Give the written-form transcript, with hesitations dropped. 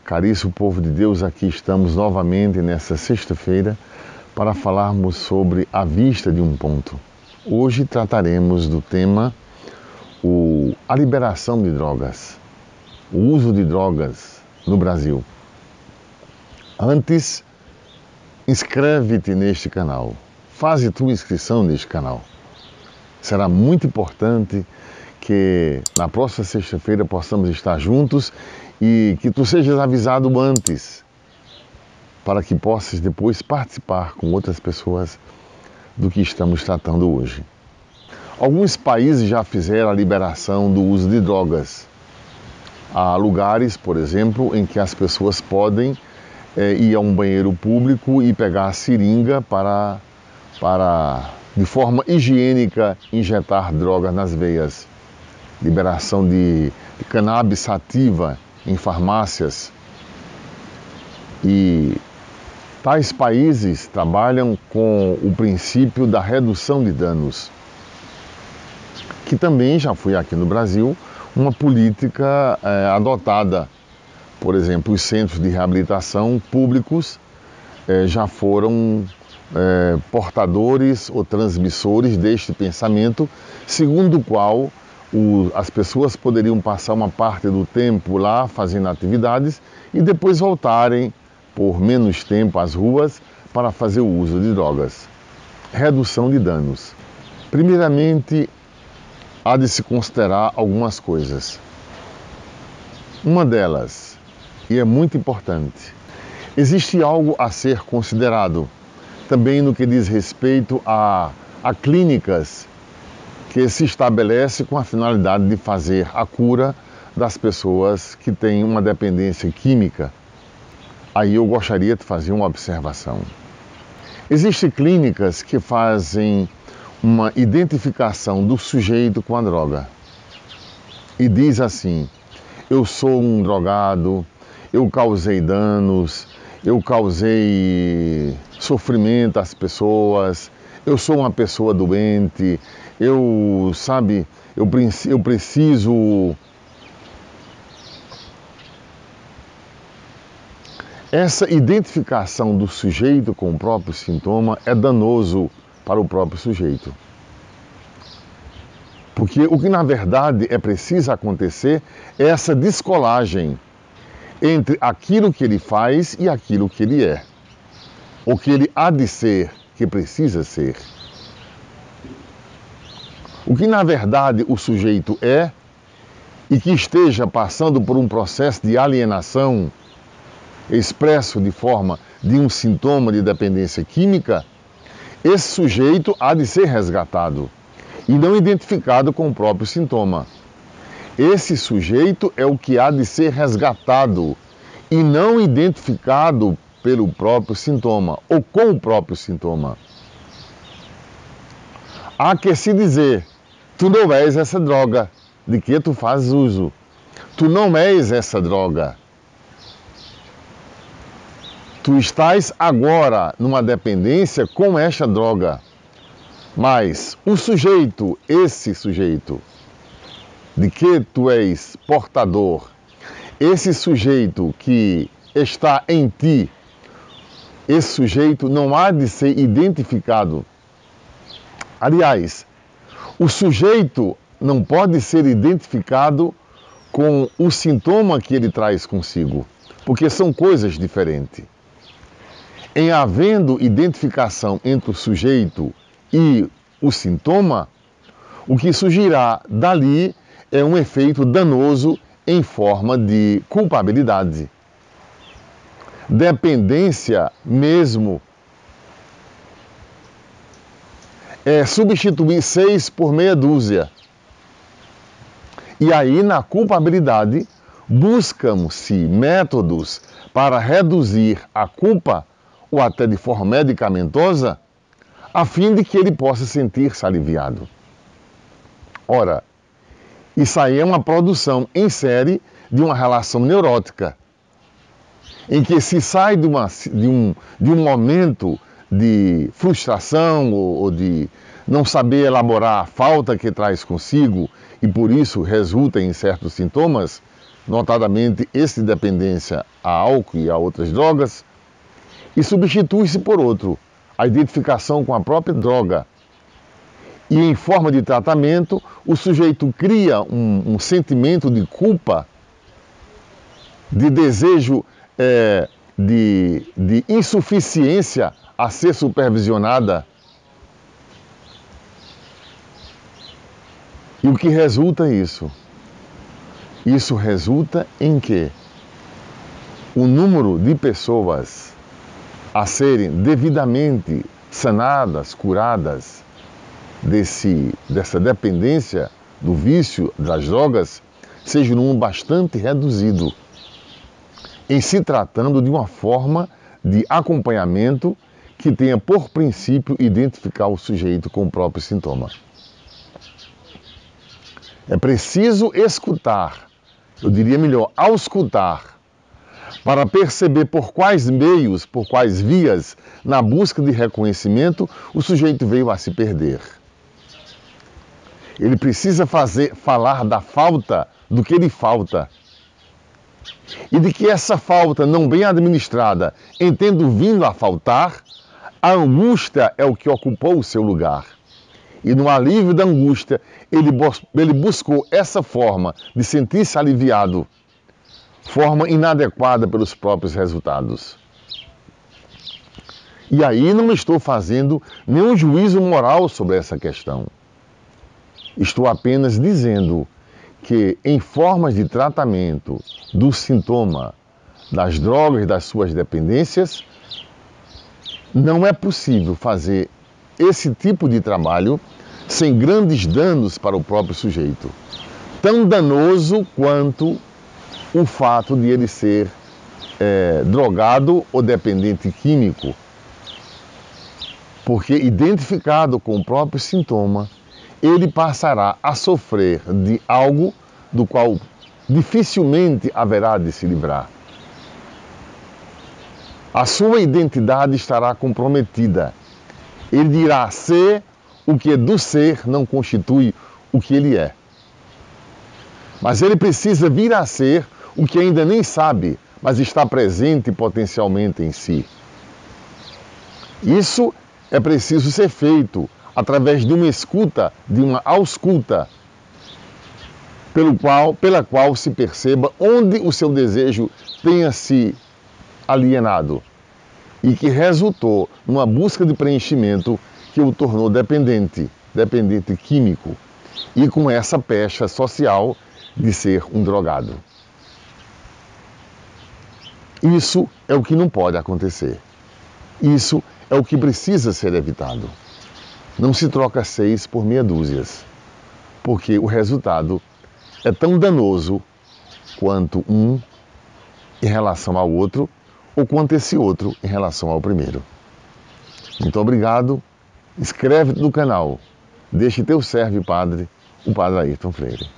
Caríssimo povo de Deus, aqui estamos novamente nessa sexta-feira para falarmos sobre a vista de um ponto. Hoje trataremos do tema a liberação de drogas, o uso de drogas no Brasil. Antes, inscreve-te neste canal, faz tua inscrição neste canal. Será muito importante que na próxima sexta-feira possamos estar juntos e que tu sejas avisado antes, para que possas depois participar com outras pessoas do que estamos tratando hoje. Alguns países já fizeram a liberação do uso de drogas. Há lugares, por exemplo, em que as pessoas podem ir a um banheiro público e pegar a seringa para de forma higiênica, injetar drogas nas veias. Liberação de cannabis sativa em farmácias. E tais países trabalham com o princípio da redução de danos, que também já foi aqui no Brasil uma política adotada. Por exemplo, os centros de reabilitação públicos já foram portadores ou transmissores deste pensamento, segundo o qual as pessoas poderiam passar uma parte do tempo lá fazendo atividades e depois voltarem por menos tempo às ruas para fazer o uso de drogas. Redução de danos. Primeiramente, há de se considerar algumas coisas. Uma delas, e é muito importante, existe algo a ser considerado também no que diz respeito a clínicas que se estabelece com a finalidade de fazer a cura das pessoas que têm uma dependência química. Aí eu gostaria de fazer uma observação. Existem clínicas que fazem uma identificação do sujeito com a droga e diz assim: eu sou um drogado, eu causei danos, eu causei sofrimento às pessoas, eu sou uma pessoa doente, eu preciso. Essa identificação do sujeito com o próprio sintoma é danoso para o próprio sujeito. Porque o que na verdade é preciso acontecer é essa descolagem entre aquilo que ele faz e aquilo que ele é. O que ele há de ser, que precisa ser. O que na verdade o sujeito é e que esteja passando por um processo de alienação expresso de forma de um sintoma de dependência química, esse sujeito há de ser resgatado e não identificado com o próprio sintoma. Esse sujeito é o que há de ser resgatado e não identificado pelo próprio sintoma ou com o próprio sintoma. Há que se dizer: tu não és essa droga de que tu fazes uso. Tu não és essa droga. Tu estás agora numa dependência com esta droga. Mas o sujeito, esse sujeito, de que tu és portador, esse sujeito que está em ti, esse sujeito não há de ser identificado. Aliás, o sujeito não pode ser identificado com o sintoma que ele traz consigo, porque são coisas diferentes. Em havendo identificação entre o sujeito e o sintoma, o que surgirá dali é um efeito danoso em forma de culpabilidade. Dependência mesmo é substituir 6 por meia dúzia. E aí, na culpabilidade, buscam-se métodos para reduzir a culpa, ou até de forma medicamentosa, a fim de que ele possa sentir-se aliviado. Ora, isso aí é uma produção em série de uma relação neurótica, em que se sai de um momento de frustração ou de não saber elaborar a falta que traz consigo e por isso resulta em certos sintomas, notadamente esse de dependência a álcool e a outras drogas, e substitui-se por outro, a identificação com a própria droga. E em forma de tratamento, o sujeito cria um sentimento de culpa, de desejo de insuficiência a ser supervisionada. E o que resulta isso? Isso resulta em que o número de pessoas a serem devidamente sanadas, curadas dessa dependência do vício das drogas, seja um número bastante reduzido, em se tratando de uma forma de acompanhamento que tenha por princípio identificar o sujeito com o próprio sintoma. É preciso escutar, eu diria melhor, auscultar, para perceber por quais meios, por quais vias, na busca de reconhecimento, o sujeito veio a se perder. Ele precisa falar da falta, do que lhe falta. E de que essa falta não bem administrada, em tendo vindo a faltar, a angústia é o que ocupou o seu lugar. E no alívio da angústia, ele buscou essa forma de sentir-se aliviado, forma inadequada pelos próprios resultados. E aí não estou fazendo nenhum juízo moral sobre essa questão. Estou apenas dizendo que em formas de tratamento do sintoma, das drogas e das suas dependências, não é possível fazer esse tipo de trabalho sem grandes danos para o próprio sujeito. Tão danoso quanto o fato de ele ser drogado ou dependente químico. Porque identificado com o próprio sintoma, ele passará a sofrer de algo do qual dificilmente haverá de se livrar. A sua identidade estará comprometida. Ele dirá ser o que do ser não constitui o que ele é. Mas ele precisa vir a ser o que ainda nem sabe, mas está presente potencialmente em si. Isso é preciso ser feito através de uma escuta, de uma ausculta, pela qual se perceba onde o seu desejo tenha se alienado e que resultou numa busca de preenchimento que o tornou dependente químico e com essa pecha social de ser um drogado. Isso é o que não pode acontecer. Isso é o que precisa ser evitado. Não se troca 6 por meia dúzias, porque o resultado é tão danoso quanto um em relação ao outro, ou quanto esse outro em relação ao primeiro. Muito obrigado. Inscreve-te no canal. Deixe teu servo e padre, o Padre Ayrton Freire.